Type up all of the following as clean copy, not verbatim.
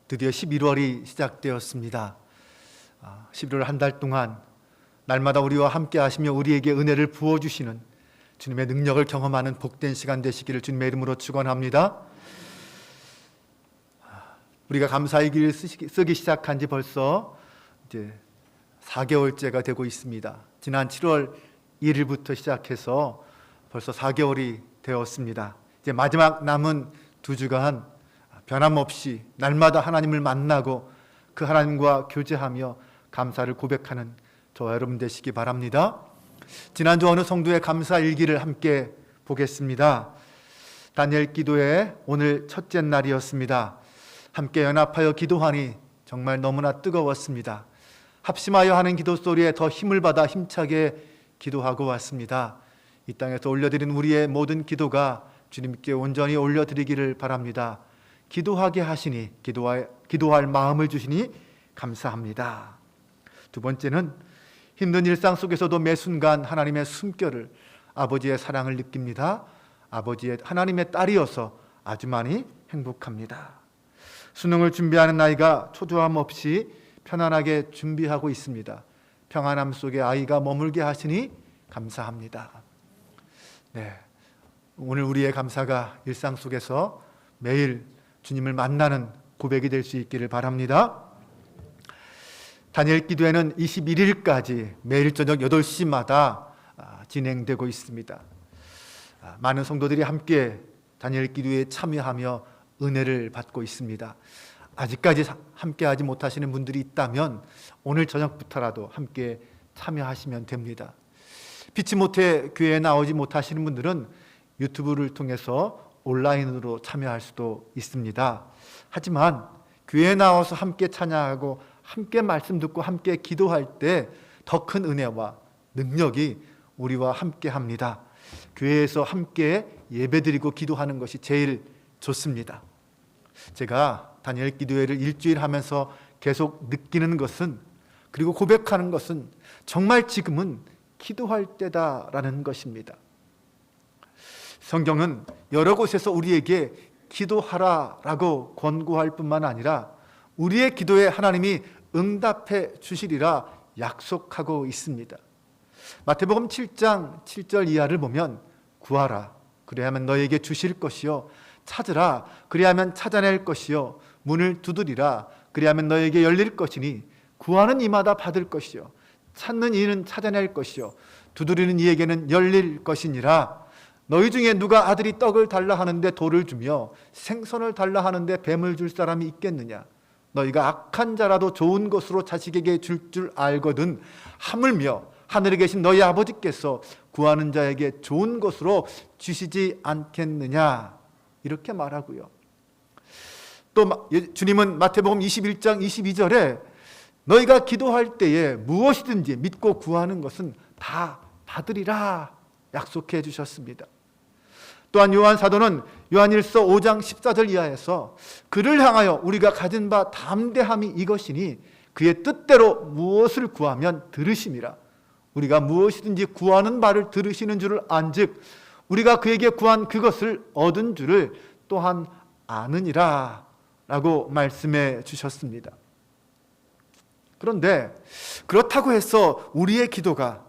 드디어 11월이 시작되었습니다. 11월 한 달 동안 날마다 우리와 함께 하시며 우리에게 은혜를 부어주시는 주님의 능력을 경험하는 복된 시간 되시기를 주님의 이름으로 축원합니다. 우리가 감사의 길을 쓰기 시작한 지 벌써 이제 4개월째가 되고 있습니다. 지난 7월 1일부터 시작해서 벌써 4개월이 되었습니다. 이제 마지막 남은 2주간 변함없이 날마다 하나님을 만나고 그 하나님과 교제하며 감사를 고백하는 저와 여러분 되시기 바랍니다. 지난주 어느 성도의 감사 일기를 함께 보겠습니다. 다니엘 기도의 오늘 첫째 날이었습니다. 함께 연합하여 기도하니 정말 너무나 뜨거웠습니다. 합심하여 하는 기도 소리에 더 힘을 받아 힘차게 기도하고 왔습니다. 이 땅에서 올려드린 우리의 모든 기도가 주님께 온전히 올려드리기를 바랍니다. 기도하게 하시니 기도할 마음을 주시니 감사합니다. 두 번째는 힘든 일상 속에서도 매 순간 하나님의 숨결을, 아버지의 사랑을 느낍니다. 아버지의 하나님의 딸이어서 아주 많이 행복합니다. 수능을 준비하는 아이가 초조함 없이 편안하게 준비하고 있습니다. 평안함 속에 아이가 머물게 하시니 감사합니다. 오늘 우리의 감사가 일상 속에서 매일 주님을 만나는 고백이 될 수 있기를 바랍니다. 다니엘 기도회는 21일까지 매일 저녁 8시마다 진행되고 있습니다. 많은 성도들이 함께 다니엘 기도회에 참여하며 은혜를 받고 있습니다. 아직까지 함께하지 못하시는 분들이 있다면 오늘 저녁부터라도 함께 참여하시면 됩니다. 피치 못해 교회에 나오지 못하시는 분들은 유튜브를 통해서 온라인으로 참여할 수도 있습니다. 하지만 교회에 나와서 함께 찬양하고 함께 말씀 듣고 함께 기도할 때 더 큰 은혜와 능력이 우리와 함께 합니다. 교회에서 함께 예배드리고 기도하는 것이 제일 좋습니다. 제가 다니엘 기도회를 일주일 하면서 계속 느끼는 것은, 그리고 고백하는 것은 정말 지금은 기도할 때다라는 것입니다. 성경은 여러 곳에서 우리에게 기도하라라고 권고할 뿐만 아니라 우리의 기도에 하나님이 응답해 주시리라 약속하고 있습니다. 마태복음 7장 7절 이하를 보면 구하라 그리하면 너에게 주실 것이요 찾으라 그리하면 찾아낼 것이요 문을 두드리라 그리하면 너에게 열릴 것이니 구하는 이마다 받을 것이요 찾는 이는 찾아낼 것이요 두드리는 이에게는 열릴 것이니라. 너희 중에 누가 아들이 떡을 달라 하는데 돌을 주며 생선을 달라 하는데 뱀을 줄 사람이 있겠느냐? 너희가 악한 자라도 좋은 것으로 자식에게 줄 알거든 하물며 하늘에 계신 너희 아버지께서 구하는 자에게 좋은 것으로 주시지 않겠느냐? 이렇게 말하고요. 또 주님은 마태복음 21장 22절에 너희가 기도할 때에 무엇이든지 믿고 구하는 것은 다 받으리라 약속해 주셨습니다. 또한 요한 사도는 요한일서 5장 14절 이하에서 그를 향하여 우리가 가진 바 담대함이 이것이니 그의 뜻대로 무엇을 구하면 들으심이라. 우리가 무엇이든지 구하는 바를 들으시는 줄을 안즉 우리가 그에게 구한 그것을 얻은 줄을 또한 아느니라 라고 말씀해 주셨습니다. 그런데 그렇다고 해서 우리의 기도가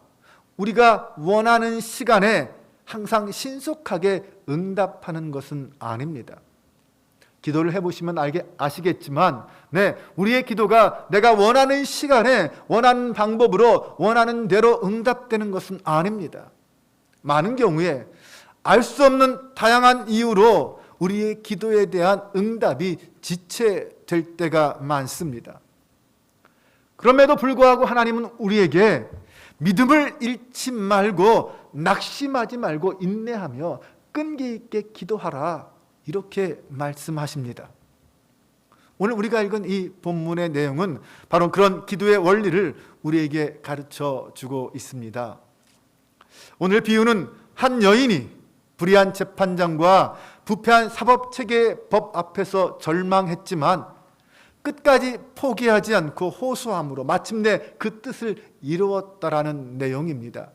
우리가 원하는 시간에 항상 신속하게 응답하는 것은 아닙니다. 기도를 해보시면 아시겠지만 우리의 기도가 내가 원하는 시간에 원하는 방법으로 원하는 대로 응답되는 것은 아닙니다. 많은 경우에 알 수 없는 다양한 이유로 우리의 기도에 대한 응답이 지체될 때가 많습니다. 그럼에도 불구하고 하나님은 우리에게 믿음을 잃지 말고 낙심하지 말고 인내하며 끈기 있게 기도하라 이렇게 말씀하십니다. 오늘 우리가 읽은 이 본문의 내용은 바로 그런 기도의 원리를 우리에게 가르쳐 주고 있습니다. 오늘 비유는 한 여인이 불의한 재판장과 부패한 사법체계의 법 앞에서 절망했지만 끝까지 포기하지 않고 호소함으로 마침내 그 뜻을 이루었다라는 내용입니다.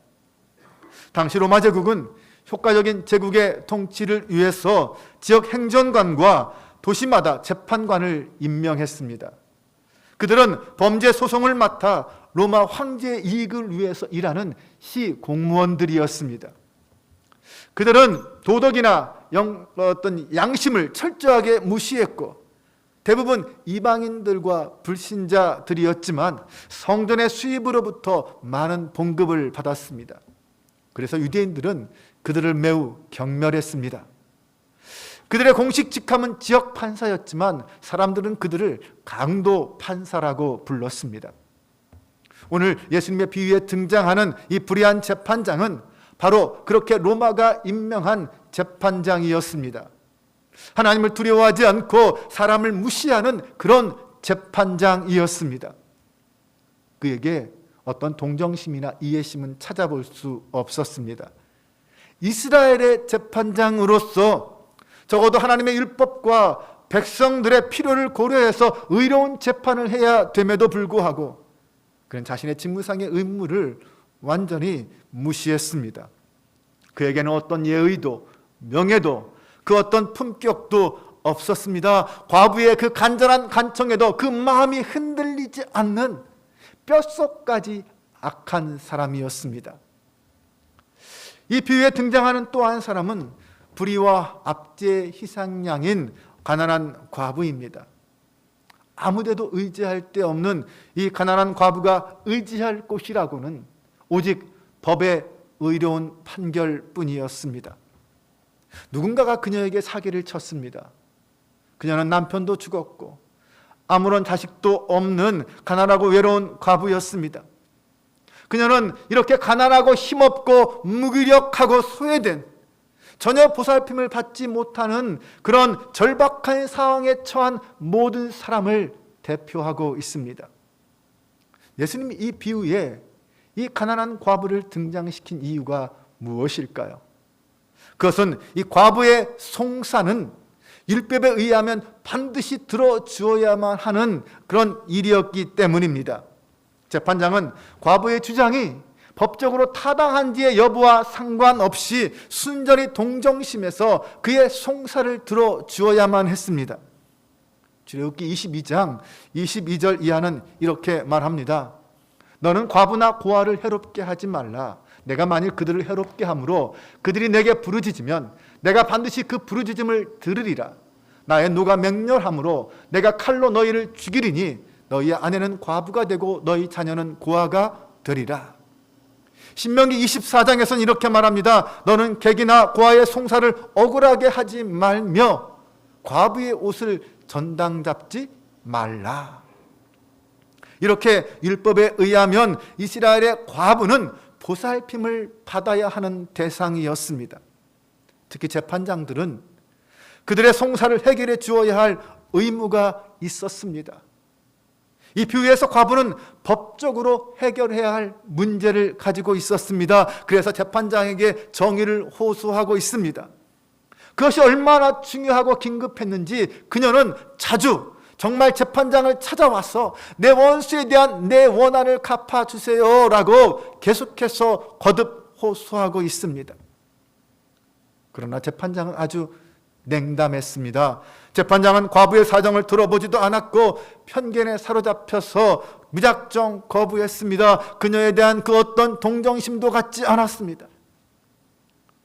당시 로마 제국은 효과적인 제국의 통치를 위해서 지역 행정관과 도시마다 재판관을 임명했습니다. 그들은 범죄 소송을 맡아 로마 황제의 이익을 위해서 일하는 시 공무원들이었습니다. 그들은 도덕이나 어떤 양심을 철저하게 무시했고 대부분 이방인들과 불신자들이었지만 성전의 수입으로부터 많은 봉급을 받았습니다. 그래서 유대인들은 그들을 매우 경멸했습니다. 그들의 공식 직함은 지역 판사였지만 사람들은 그들을 강도 판사라고 불렀습니다. 오늘 예수님의 비유에 등장하는 이 불의한 재판장은 바로 그렇게 로마가 임명한 재판장이었습니다. 하나님을 두려워하지 않고 사람을 무시하는 그런 재판장이었습니다. 그에게 어떤 동정심이나 이해심은 찾아볼 수 없었습니다. 이스라엘의 재판장으로서 적어도 하나님의 율법과 백성들의 필요를 고려해서 의로운 재판을 해야 됨에도 불구하고 그는 자신의 직무상의 의무를 완전히 무시했습니다. 그에게는 어떤 예의도 명예도 그 어떤 품격도 없었습니다. 과부의 그 간절한 간청에도 그 마음이 흔들리지 않는 뼛속까지 악한 사람이었습니다. 이 비유에 등장하는 또 한 사람은 불의와 압제의 희생양인 가난한 과부입니다. 아무데도 의지할 데 없는 이 가난한 과부가 의지할 곳이라고는 오직 법의 의로운 판결뿐이었습니다. 누군가가 그녀에게 사기를 쳤습니다. 그녀는 남편도 죽었고 아무런 자식도 없는 가난하고 외로운 과부였습니다. 그녀는 이렇게 가난하고 힘없고 무기력하고 소외된 전혀 보살핌을 받지 못하는 그런 절박한 상황에 처한 모든 사람을 대표하고 있습니다. 예수님이 이 비유에 이 가난한 과부를 등장시킨 이유가 무엇일까요? 그것은 이 과부의 송사는 율법에 의하면 반드시 들어주어야만 하는 그런 일이었기 때문입니다. 재판장은 과부의 주장이 법적으로 타당한지의 여부와 상관없이 순전히 동정심에서 그의 송사를 들어주어야만 했습니다. 출애굽기 22장 22절 이하는 이렇게 말합니다. 너는 과부나 고아를 해롭게 하지 말라. 내가 만일 그들을 해롭게 함으로 그들이 내게 부르짖으면 내가 반드시 그 부르짖음을 들으리라. 나의 노가 맹렬함으로 내가 칼로 너희를 죽이리니 너희의 아내는 과부가 되고 너희 자녀는 고아가 되리라. 신명기 24장에서는 이렇게 말합니다. 너는 객이나 고아의 송사를 억울하게 하지 말며 과부의 옷을 전당 잡지 말라. 이렇게 율법에 의하면 이스라엘의 과부는 보살핌을 받아야 하는 대상이었습니다. 특히 재판장들은 그들의 송사를 해결해 주어야 할 의무가 있었습니다. 이 비유에서 과부는 법적으로 해결해야 할 문제를 가지고 있었습니다. 그래서 재판장에게 정의를 호소하고 있습니다. 그것이 얼마나 중요하고 긴급했는지 그녀는 자주 정말 재판장을 찾아와서 내 원수에 대한 내 원한을 갚아주세요 라고 계속해서 거듭 호소하고 있습니다. 그러나 재판장은 아주 냉담했습니다. 재판장은 과부의 사정을 들어보지도 않았고 편견에 사로잡혀서 무작정 거부했습니다. 그녀에 대한 그 어떤 동정심도 갖지 않았습니다.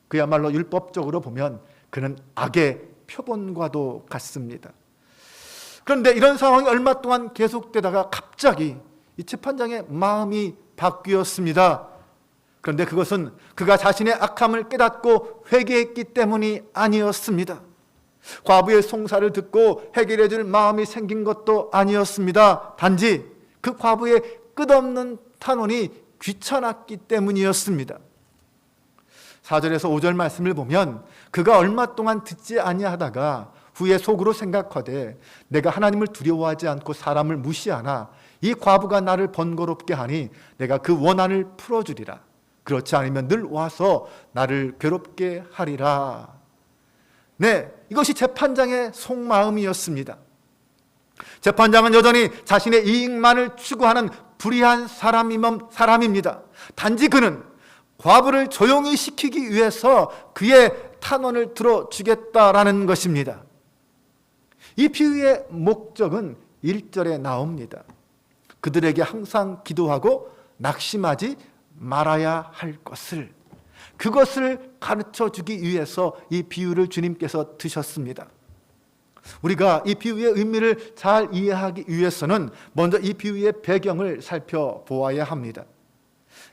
그야말로 율법적으로 보면 그는 악의 표본과도 같습니다. 그런데 이런 상황이 얼마 동안 계속되다가 갑자기 이 재판장의 마음이 바뀌었습니다. 그런데 그것은 그가 자신의 악함을 깨닫고 회개했기 때문이 아니었습니다. 과부의 송사를 듣고 해결해 줄 마음이 생긴 것도 아니었습니다. 단지 그 과부의 끝없는 탄원이 귀찮았기 때문이었습니다. 4절에서 5절 말씀을 보면 그가 얼마 동안 듣지 아니하다가 후에 속으로 생각하되 내가 하나님을 두려워하지 않고 사람을 무시하나 이 과부가 나를 번거롭게 하니 내가 그 원한을 풀어주리라. 그렇지 않으면 늘 와서 나를 괴롭게 하리라. 네, 이것이 재판장의 속마음이었습니다. 재판장은 여전히 자신의 이익만을 추구하는 불의한 사람입니다. 단지 그는 과부를 조용히 시키기 위해서 그의 탄원을 들어주겠다라는 것입니다. 이 비유의 목적은 1절에 나옵니다. 그들에게 항상 기도하고 낙심하지 말아야 할 것을, 그것을 가르쳐 주기 위해서 이 비유를 주님께서 드셨습니다. 우리가 이 비유의 의미를 잘 이해하기 위해서는 먼저 이 비유의 배경을 살펴보아야 합니다.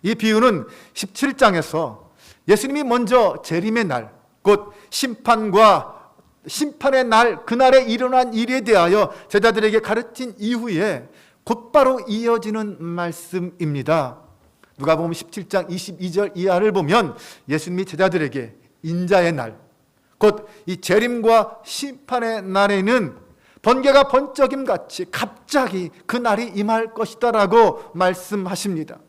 이 비유는 17장에서 예수님이 먼저 재림의 날, 곧 심판의 날, 그날에 일어난 일에 대하여 제자들에게 가르친 이후에 곧바로 이어지는 말씀입니다. 누가복음 17장 22절 이하를 보면 예수님이 제자들에게 인자의 날, 곧 이 재림과 심판의 날에는 번개가 번쩍임같이 갑자기 그 날이 임할 것이다 라고 말씀하십니다.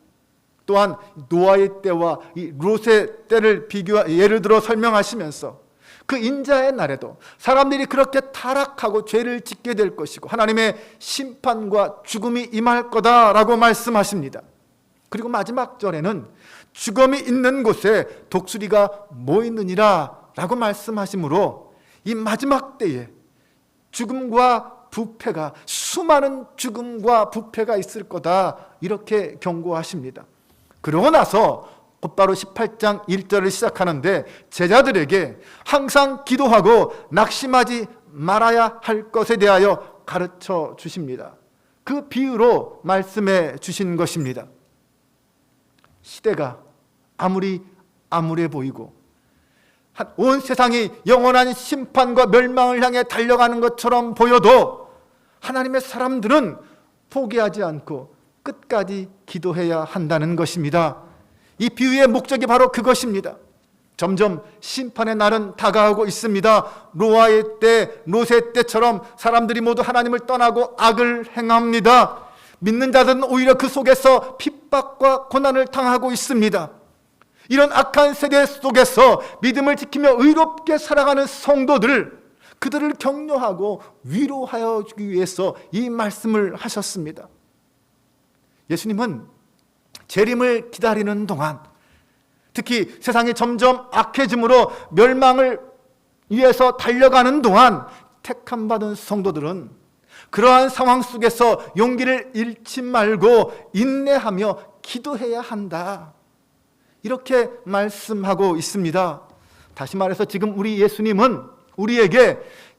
또한 노아의 때와 이 롯의 때를 예를 들어 설명하시면서 그 인자의 날에도 사람들이 그렇게 타락하고 죄를 짓게 될 것이고 하나님의 심판과 죽음이 임할 거다라고 말씀하십니다. 그리고 마지막 절에는 죽음이 있는 곳에 독수리가 모이느니라 라고 말씀하시므로 이 마지막 때에 죽음과 부패가, 수많은 죽음과 부패가 있을 거다 이렇게 경고하십니다. 그러고 나서 곧바로 18장 1절을 시작하는데 제자들에게 항상 기도하고 낙심하지 말아야 할 것에 대하여 가르쳐 주십니다. 그 비유로 말씀해 주신 것입니다. 시대가 아무리 암울해 보이고 온 세상이 영원한 심판과 멸망을 향해 달려가는 것처럼 보여도 하나님의 사람들은 포기하지 않고 끝까지 기도해야 한다는 것입니다. 이 비유의 목적이 바로 그것입니다. 점점 심판의 날은 다가오고 있습니다. 노아의 때, 롯의 때처럼 사람들이 모두 하나님을 떠나고 악을 행합니다. 믿는 자들은 오히려 그 속에서 핍박과 고난을 당하고 있습니다. 이런 악한 세대 속에서 믿음을 지키며 의롭게 살아가는 성도들, 그들을 격려하고 위로하여 주기 위해서 이 말씀을 하셨습니다. 예수님은 재림을 기다리는 동안, 특히 세상이 점점 악해짐으로 멸망을 위해서 달려가는 동안 택함 받은 성도들은 그러한 상황 속에서 용기를 잃지 말고 인내하며 기도해야 한다, 이렇게 말씀하고 있습니다. 다시 말해서 지금 우리 예수님은 우리에게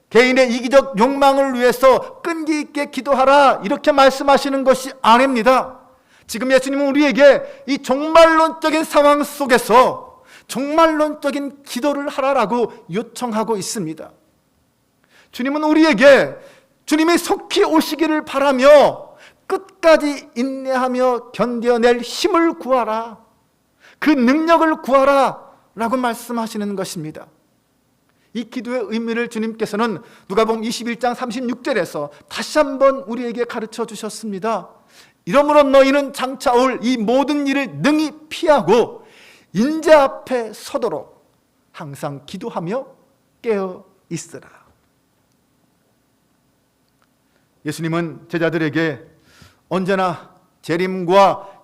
개인의 이기적 욕망을 위해서 끈기 있게 기도하라 이렇게 말씀하시는 것이 아닙니다. 지금 예수님은 우리에게 이 종말론적인 상황 속에서 종말론적인 기도를 하라라고 요청하고 있습니다. 주님은 우리에게 주님이 속히 오시기를 바라며 끝까지 인내하며 견뎌낼 힘을 구하라, 그 능력을 구하라 라고 말씀하시는 것입니다. 이 기도의 의미를 주님께서는 누가복음 21장 36절에서 다시 한번 우리에게 가르쳐 주셨습니다. 이러므로 너희는 장차 올 이 모든 일을 능히 피하고 인재 앞에 서도록 항상 기도하며 깨어 있으라. 예수님은 제자들에게 언제나 재림과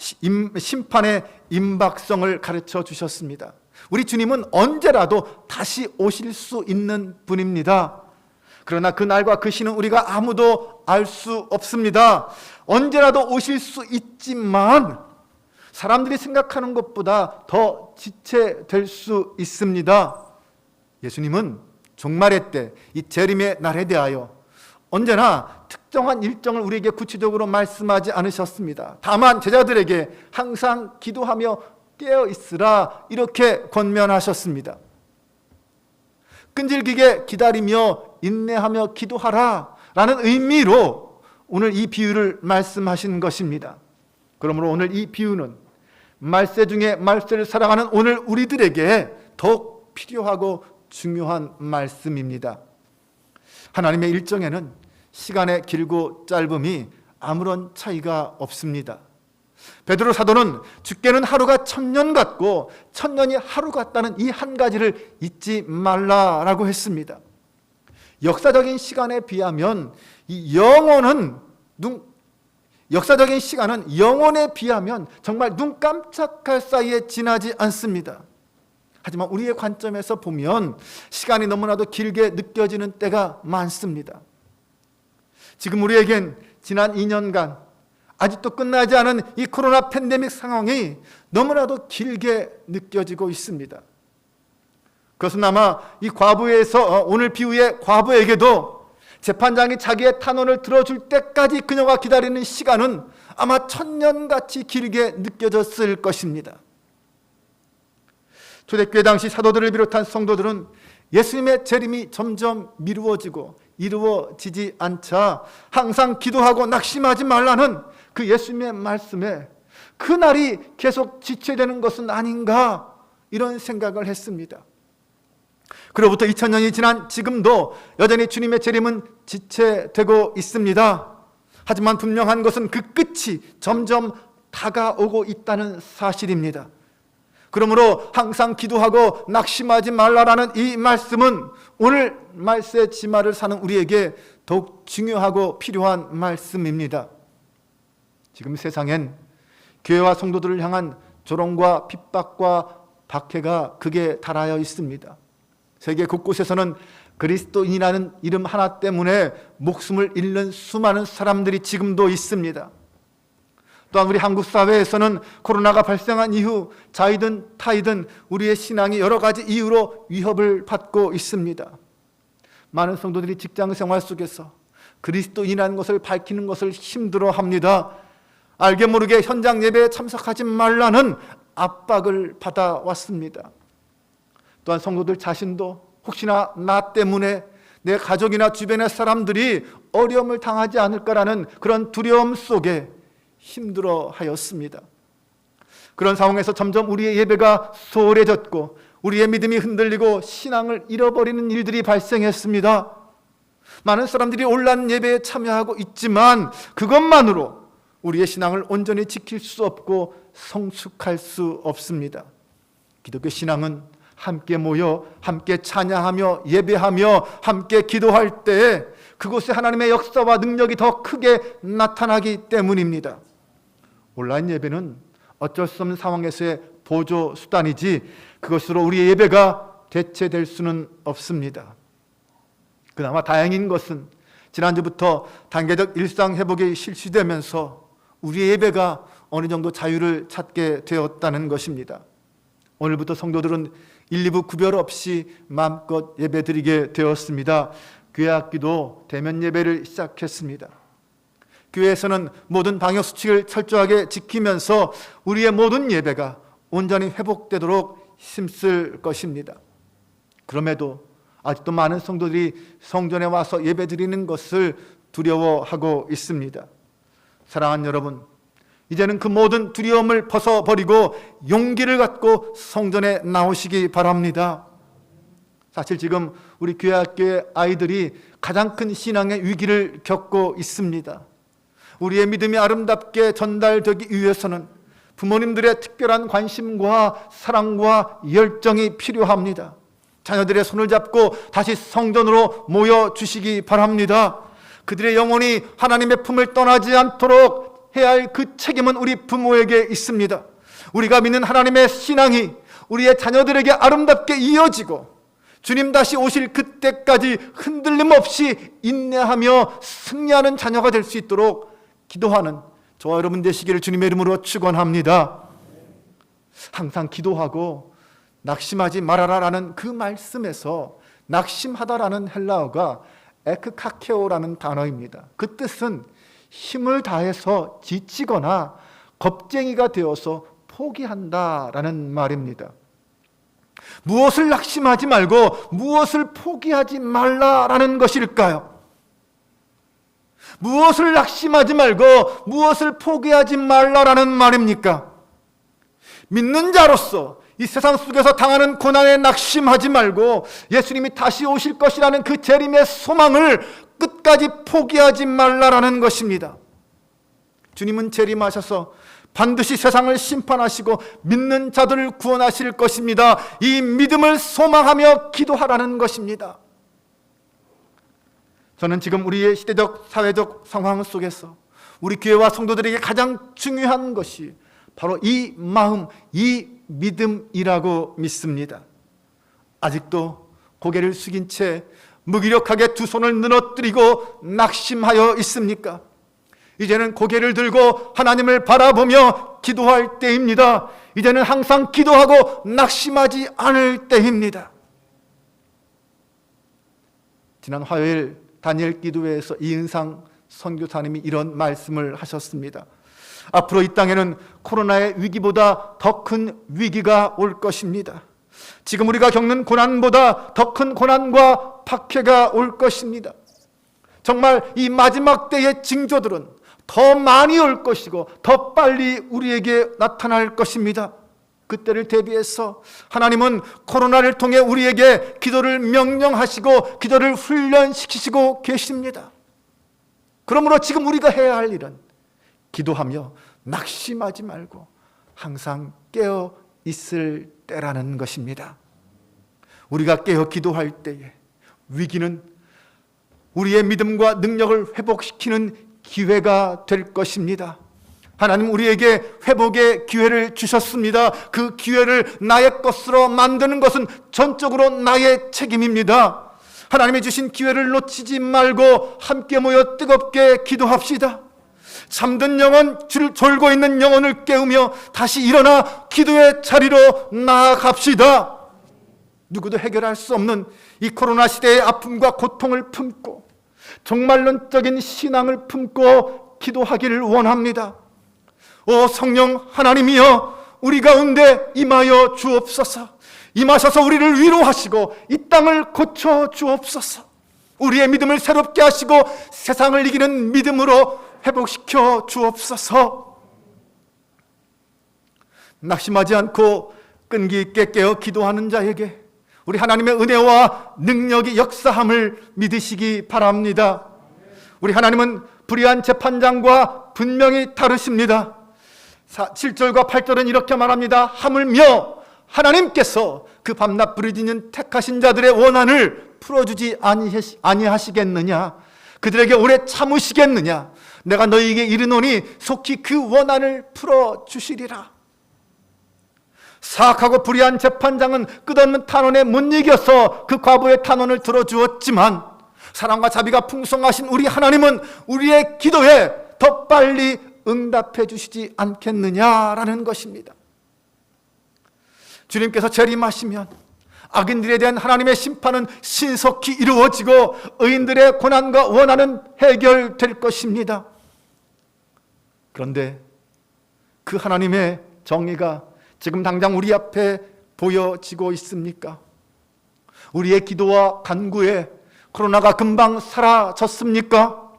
심판의 임박성을 가르쳐 주셨습니다. 우리 주님은 언제라도 다시 오실 수 있는 분입니다. 그러나 그 날과 그 시는 우리가 아무도 알 수 없습니다. 언제라도 오실 수 있지만 사람들이 생각하는 것보다 더 지체될 수 있습니다. 예수님은 종말의 때, 이 재림의 날에 대하여 언제나 특정한 일정을 우리에게 구체적으로 말씀하지 않으셨습니다. 다만 제자들에게 항상 기도하며 깨어 있으라 이렇게 권면하셨습니다. 끈질기게 기다리며 인내하며 기도하라 라는 의미로 오늘 이 비유를 말씀하신 것입니다. 그러므로 오늘 이 비유는 말세 중에 말세를 살아가는 오늘 우리들에게 더욱 필요하고 중요한 말씀입니다. 하나님의 일정에는 시간의 길고 짧음이 아무런 차이가 없습니다. 베드로 사도는 주께는 하루가 1000년 같고 1000년이 하루 같다는 이 한 가지를 잊지 말라라고 했습니다. 역사적인 시간에 비하면 역사적인 시간은 영혼에 비하면 정말 눈 깜짝할 사이에 지나지 않습니다. 하지만 우리의 관점에서 보면 시간이 너무나도 길게 느껴지는 때가 많습니다. 지금 우리에겐 지난 2년간 아직도 끝나지 않은 이 코로나 팬데믹 상황이 너무나도 길게 느껴지고 있습니다. 그것은 아마 이 과부에서 오늘 비유의 과부에게도 재판장이 자기의 탄원을 들어줄 때까지 그녀가 기다리는 시간은 아마 천년같이 길게 느껴졌을 것입니다. 초대교회 당시 사도들을 비롯한 성도들은 예수님의 재림이 점점 미루어지고 이루어지지 않자 항상 기도하고 낙심하지 말라는 그 예수님의 말씀에 그날이 계속 지체되는 것은 아닌가, 이런 생각을 했습니다. 그로부터 2000년이 지난 지금도 여전히 주님의 재림은 지체되고 있습니다. 하지만 분명한 것은 그 끝이 점점 다가오고 있다는 사실입니다. 그러므로 항상 기도하고 낙심하지 말라라는 이 말씀은 오늘 말세 지마를 사는 우리에게 더욱 중요하고 필요한 말씀입니다. 지금 세상엔 교회와 성도들을 향한 조롱과 핍박과 박해가 극에 달하여 있습니다. 세계 곳곳에서는 그리스도인이라는 이름 하나 때문에 목숨을 잃는 수많은 사람들이 지금도 있습니다. 또한 우리 한국 사회에서는 코로나가 발생한 이후 자이든 타이든 우리의 신앙이 여러 가지 이유로 위협을 받고 있습니다. 많은 성도들이 직장 생활 속에서 그리스도인이라는 것을 밝히는 것을 힘들어합니다. 알게 모르게 현장 예배에 참석하지 말라는 압박을 받아왔습니다. 또한 성도들 자신도 혹시나 나 때문에 내 가족이나 주변의 사람들이 어려움을 당하지 않을까라는 그런 두려움 속에 힘들어하였습니다. 그런 상황에서 점점 우리의 예배가 소홀해졌고 우리의 믿음이 흔들리고 신앙을 잃어버리는 일들이 발생했습니다. 많은 사람들이 온라인 예배에 참여하고 있지만 그것만으로 우리의 신앙을 온전히 지킬 수 없고 성숙할 수 없습니다. 기독교 신앙은 함께 모여 함께 찬양하며 예배하며 함께 기도할 때 그곳에 하나님의 역사와 능력이 더 크게 나타나기 때문입니다. 온라인 예배는 어쩔 수 없는 상황에서의 보조 수단이지 그것으로 우리의 예배가 대체될 수는 없습니다. 그나마 다행인 것은 지난주부터 단계적 일상 회복이 실시되면서 우리의 예배가 어느 정도 자유를 찾게 되었다는 것입니다. 오늘부터 성도들은 1, 2부 구별 없이 마음껏 예배드리게 되었습니다. 교회 학기도 대면 예배를 시작했습니다. 교회에서는 모든 방역수칙을 철저하게 지키면서 우리의 모든 예배가 온전히 회복되도록 힘쓸 것입니다. 그럼에도 아직도 많은 성도들이 성전에 와서 예배드리는 것을 두려워하고 있습니다. 사랑하는 여러분, 이제는 그 모든 두려움을 벗어버리고 용기를 갖고 성전에 나오시기 바랍니다. 사실 지금 우리 교회 학교의 아이들이 가장 큰 신앙의 위기를 겪고 있습니다. 우리의 믿음이 아름답게 전달되기 위해서는 부모님들의 특별한 관심과 사랑과 열정이 필요합니다. 자녀들의 손을 잡고 다시 성전으로 모여주시기 바랍니다. 그들의 영혼이 하나님의 품을 떠나지 않도록 해야 할 그 책임은 우리 부모에게 있습니다. 우리가 믿는 하나님의 신앙이 우리의 자녀들에게 아름답게 이어지고 주님 다시 오실 그때까지 흔들림 없이 인내하며 승리하는 자녀가 될 수 있도록 기도하는 저와 여러분 되시기를 주님의 이름으로 축원합니다. 항상 기도하고 낙심하지 말아라라는 그 말씀에서 낙심하다라는 헬라어가 에크카케오라는 단어입니다. 그 뜻은 힘을 다해서 지치거나 겁쟁이가 되어서 포기한다라는 말입니다. 무엇을 낙심하지 말고 무엇을 포기하지 말라라는 것일까요? 무엇을 낙심하지 말고 무엇을 포기하지 말라라는 말입니까? 믿는 자로서 이 세상 속에서 당하는 고난에 낙심하지 말고 예수님이 다시 오실 것이라는 그 재림의 소망을 끝까지 포기하지 말라라는 것입니다. 주님은 재림하셔서 반드시 세상을 심판하시고 믿는 자들을 구원하실 것입니다. 이 믿음을 소망하며 기도하라는 것입니다. 저는 지금 우리의 시대적 사회적 상황 속에서 우리 교회와 성도들에게 가장 중요한 것이 바로 이 마음, 이 믿음이라고 믿습니다. 아직도 고개를 숙인 채 무기력하게 두 손을 늘어뜨리고 낙심하여 있습니까? 이제는 고개를 들고 하나님을 바라보며 기도할 때입니다. 이제는 항상 기도하고 낙심하지 않을 때입니다. 지난 화요일 다니엘 기도회에서 이은상 선교사님이 이런 말씀을 하셨습니다. 앞으로 이 땅에는 코로나의 위기보다 더 큰 위기가 올 것입니다. 지금 우리가 겪는 고난보다 더 큰 고난과 박해가 올 것입니다. 정말 이 마지막 때의 징조들은 더 많이 올 것이고 더 빨리 우리에게 나타날 것입니다. 그때를 대비해서 하나님은 코로나를 통해 우리에게 기도를 명령하시고 기도를 훈련시키시고 계십니다. 그러므로 지금 우리가 해야 할 일은 기도하며 낙심하지 말고 항상 깨어 있을 때라는 것입니다. 우리가 깨어 기도할 때에 위기는 우리의 믿음과 능력을 회복시키는 기회가 될 것입니다. 하나님 우리에게 회복의 기회를 주셨습니다. 그 기회를 나의 것으로 만드는 것은 전적으로 나의 책임입니다. 하나님이 주신 기회를 놓치지 말고 함께 모여 뜨겁게 기도합시다. 잠든 영혼, 졸고 있는 영혼을 깨우며 다시 일어나 기도의 자리로 나아갑시다. 누구도 해결할 수 없는 이 코로나 시대의 아픔과 고통을 품고 종말론적인 신앙을 품고 기도하기를 원합니다. 오 성령 하나님이여, 우리 가운데 임하여 주옵소서. 임하셔서 우리를 위로하시고 이 땅을 고쳐 주옵소서. 우리의 믿음을 새롭게 하시고 세상을 이기는 믿음으로 회복시켜 주옵소서. 낙심하지 않고 끈기 있게 깨어 기도하는 자에게 우리 하나님의 은혜와 능력이 역사함을 믿으시기 바랍니다. 우리 하나님은 불의한 재판장과 분명히 다르십니다. 7절과 8절은 이렇게 말합니다. 하물며 하나님께서 그 밤낮 부르짖는 택하신 자들의 원한을 풀어주지 아니하시겠느냐? 그들에게 오래 참으시겠느냐? 내가 너희에게 이르노니 속히 그 원한을 풀어주시리라. 사악하고 불의한 재판장은 끝없는 탄원에 못 이겨서 그 과부의 탄원을 들어주었지만 사랑과 자비가 풍성하신 우리 하나님은 우리의 기도에 더 빨리 응답해 주시지 않겠느냐라는 것입니다. 주님께서 재림하시면 악인들에 대한 하나님의 심판은 신속히 이루어지고 의인들의 고난과 원한은 해결될 것입니다. 그런데 그 하나님의 정의가 지금 당장 우리 앞에 보여지고 있습니까? 우리의 기도와 간구에 코로나가 금방 사라졌습니까?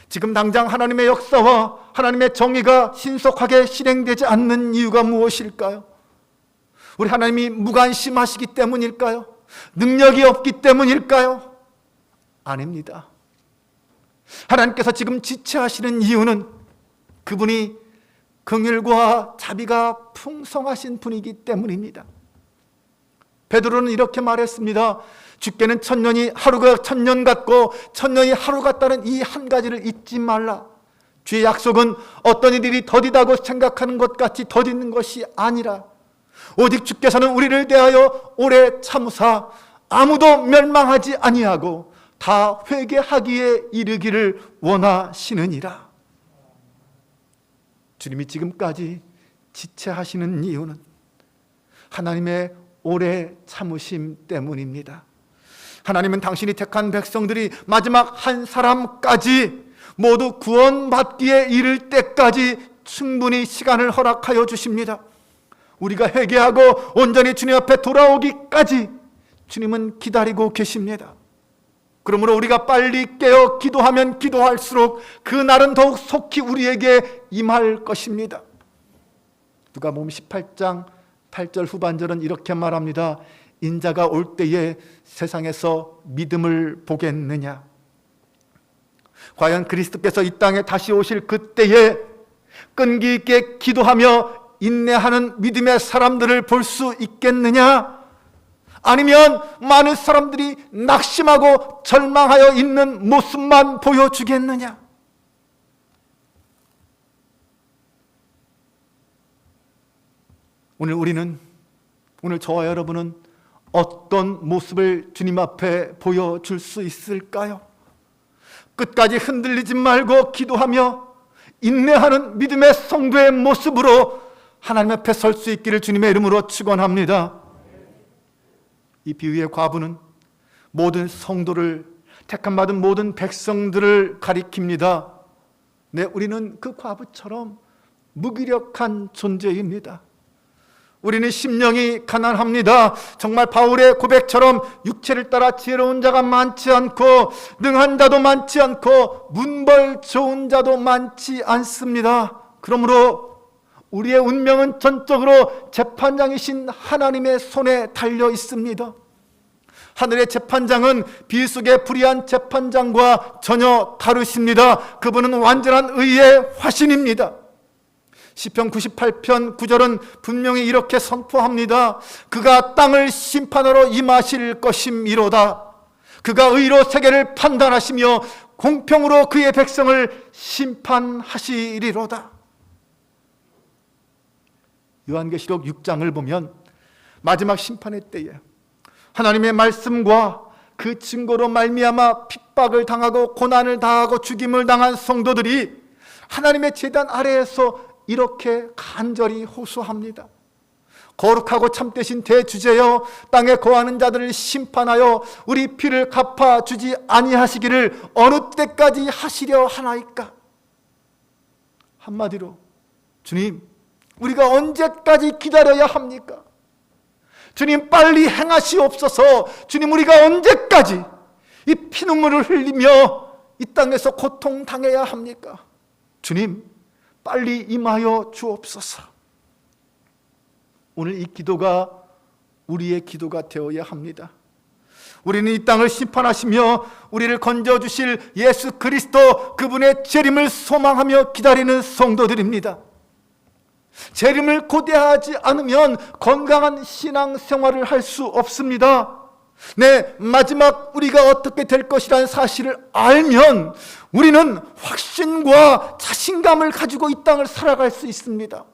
지금 당장 하나님의 역사와 하나님의 정의가 신속하게 실행되지 않는 이유가 무엇일까요? 우리 하나님이 무관심하시기 때문일까요? 능력이 없기 때문일까요? 아닙니다. 하나님께서 지금 지체하시는 이유는 그분이 긍휼과 자비가 풍성하신 분이기 때문입니다. 베드로는 이렇게 말했습니다. 주께는 천년이 하루가 천년 같고 천년이 하루 같다는 이 한 가지를 잊지 말라. 주의 약속은 어떤 이들이 더디다고 생각하는 것 같이 더디는 것이 아니라 오직 주께서는 우리를 대하여 오래 참으사 아무도 멸망하지 아니하고 다 회개하기에 이르기를 원하시느니라. 주님이 지금까지 지체하시는 이유는 하나님의 오래 참으심 때문입니다. 하나님은 당신이 택한 백성들이 마지막 한 사람까지 모두 구원받기에 이를 때까지 충분히 시간을 허락하여 주십니다. 우리가 회개하고 온전히 주님 앞에 돌아오기까지 주님은 기다리고 계십니다. 그러므로 우리가 빨리 깨어 기도하면 기도할수록 그 날은 더욱 속히 우리에게 임할 것입니다. 누가복음 18장 8절 후반절은 이렇게 말합니다. 인자가 올 때에 세상에서 믿음을 보겠느냐? 과연 그리스도께서 이 땅에 다시 오실 그때에 끈기 있게 기도하며 인내하는 믿음의 사람들을 볼 수 있겠느냐? 아니면 많은 사람들이 낙심하고 절망하여 있는 모습만 보여주겠느냐? 오늘 저와 여러분은 어떤 모습을 주님 앞에 보여줄 수 있을까요? 끝까지 흔들리지 말고 기도하며 인내하는 믿음의 성도의 모습으로 하나님 앞에 설 수 있기를 주님의 이름으로 축원합니다. 이 비유의 과부는 모든 성도를, 택함받은 모든 백성들을 가리킵니다. 네, 우리는 그 과부처럼 무기력한 존재입니다. 우리는 심령이 가난합니다. 정말 바울의 고백처럼 육체를 따라 지혜로운 자가 많지 않고 능한 자도 많지 않고 문벌 좋은 자도 많지 않습니다. 그러므로 우리의 운명은 전적으로 재판장이신 하나님의 손에 달려 있습니다. 하늘의 재판장은 비 속의 불의한 재판장과 전혀 다르십니다. 그분은 완전한 의의 화신입니다. 시편 98편 9절은 분명히 이렇게 선포합니다. 그가 땅을 심판하러 임하실 것임이로다. 그가 의로 세계를 판단하시며 공평으로 그의 백성을 심판하시리로다. 요한계시록 6장을 보면 마지막 심판의 때에 하나님의 말씀과 그 증거로 말미암아 핍박을 당하고 고난을 당하고 죽임을 당한 성도들이 하나님의 제단 아래에서 이렇게 간절히 호소합니다. 거룩하고 참되신 대주제여, 땅에 거하는 자들을 심판하여 우리 피를 갚아주지 아니하시기를 어느 때까지 하시려 하나이까? 한마디로, 주님, 우리가 언제까지 기다려야 합니까? 주님, 빨리 행하시옵소서. 주님, 우리가 언제까지 이 피눈물을 흘리며 이 땅에서 고통당해야 합니까? 주님, 빨리 임하여 주옵소서. 오늘 이 기도가 우리의 기도가 되어야 합니다. 우리는 이 땅을 심판하시며 우리를 건져주실 예수 그리스도, 그분의 재림을 소망하며 기다리는 성도들입니다. 재림을 고대하지 않으면 건강한 신앙생활을 할 수 없습니다. 네, 마지막 우리가 어떻게 될 것이라는 사실을 알면 우리는 확신과 자신감을 가지고 이 땅을 살아갈 수 있습니다.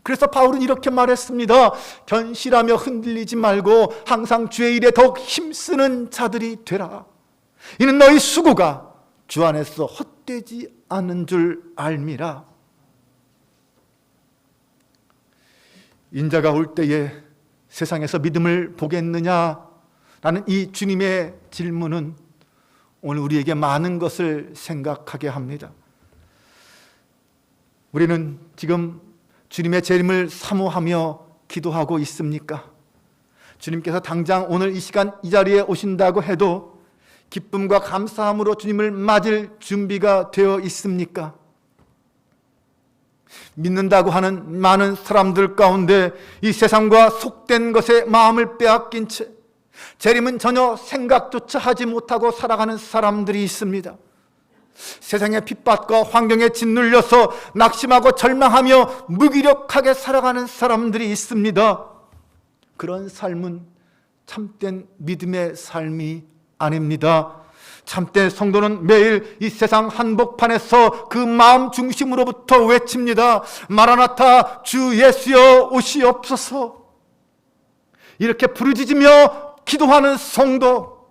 그래서 바울은 이렇게 말했습니다. 견실하며 흔들리지 말고 항상 주의 일에 더욱 힘쓰는 자들이 되라. 이는 너희 수고가 주 안에서 헛되지 않은 줄 알미라. 인자가 올 때에 세상에서 믿음을 보겠느냐? 라는 이 주님의 질문은 오늘 우리에게 많은 것을 생각하게 합니다. 우리는 지금 주님의 재림을 사모하며 기도하고 있습니까? 주님께서 당장 오늘 이 시간 이 자리에 오신다고 해도 기쁨과 감사함으로 주님을 맞을 준비가 되어 있습니까? 믿는다고 하는 많은 사람들 가운데 이 세상과 속된 것에 마음을 빼앗긴 채 재림은 전혀 생각조차 하지 못하고 살아가는 사람들이 있습니다. 세상의 핍박과 환경에 짓눌려서 낙심하고 절망하며 무기력하게 살아가는 사람들이 있습니다. 그런 삶은 참된 믿음의 삶이 아닙니다. 참된 성도는 매일 이 세상 한복판에서 그 마음 중심으로부터 외칩니다. 마라나타, 주 예수여 오시옵소서. 이렇게 부르짖으며 기도하는 성도,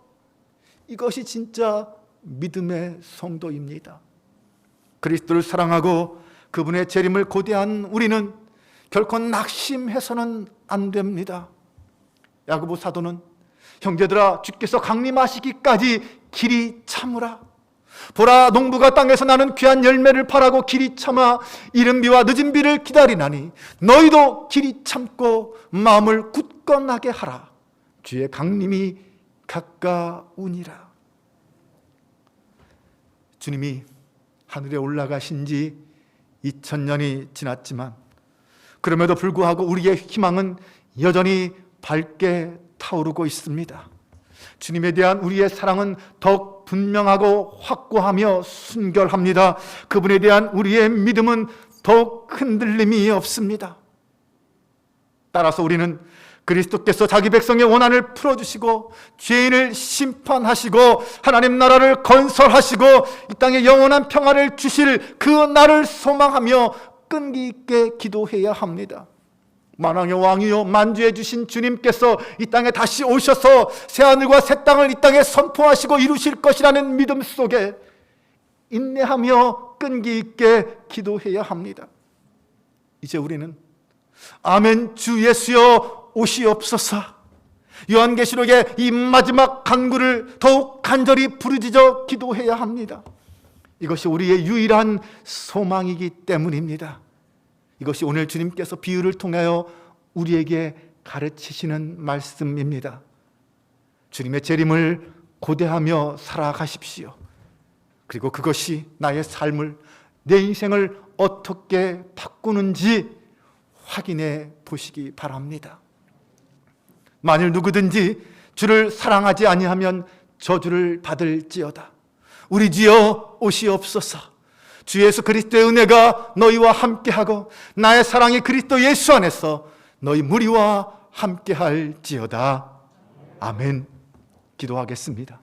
이것이 진짜 믿음의 성도입니다. 그리스도를 사랑하고 그분의 재림을 고대한 우리는 결코 낙심해서는 안 됩니다. 야고보 사도는 형제들아, 주께서 강림하시기까지 길이 참으라. 보라, 농부가 땅에서 나는 귀한 열매를 바라고 길이 참아 이른 비와 늦은 비를 기다리나니 너희도 길이 참고 마음을 굳건하게 하라. 주의 강림이 가까우니라. 주님이 하늘에 올라가신 지 2000년이 지났지만 그럼에도 불구하고 우리의 희망은 여전히 밝게 타오르고 있습니다. 주님에 대한 우리의 사랑은 더욱 분명하고 확고하며 순결합니다. 그분에 대한 우리의 믿음은 더욱 흔들림이 없습니다. 따라서 우리는 그리스도께서 자기 백성의 원한을 풀어주시고 죄인을 심판하시고 하나님 나라를 건설하시고 이 땅에 영원한 평화를 주실 그 날을 소망하며 끈기 있게 기도해야 합니다. 만왕의 왕이요 만주해 주신 주님께서 이 땅에 다시 오셔서 새하늘과 새 땅을 이 땅에 선포하시고 이루실 것이라는 믿음 속에 인내하며 끈기 있게 기도해야 합니다. 이제 우리는 아멘 주 예수여 오시옵소서, 요한계시록의 이 마지막 간구를 더욱 간절히 부르짖어 기도해야 합니다. 이것이 우리의 유일한 소망이기 때문입니다. 이것이 오늘 주님께서 비유를 통하여 우리에게 가르치시는 말씀입니다. 주님의 재림을 고대하며 살아가십시오. 그리고 그것이 나의 삶을, 내 인생을 어떻게 바꾸는지 확인해 보시기 바랍니다. 만일 누구든지 주를 사랑하지 아니하면 저주를 받을지어다. 우리 주여 오시옵소서. 주 예수 그리스도의 은혜가 너희와 함께하고 나의 사랑이 그리스도 예수 안에서 너희 무리와 함께할지어다. 아멘. 기도하겠습니다.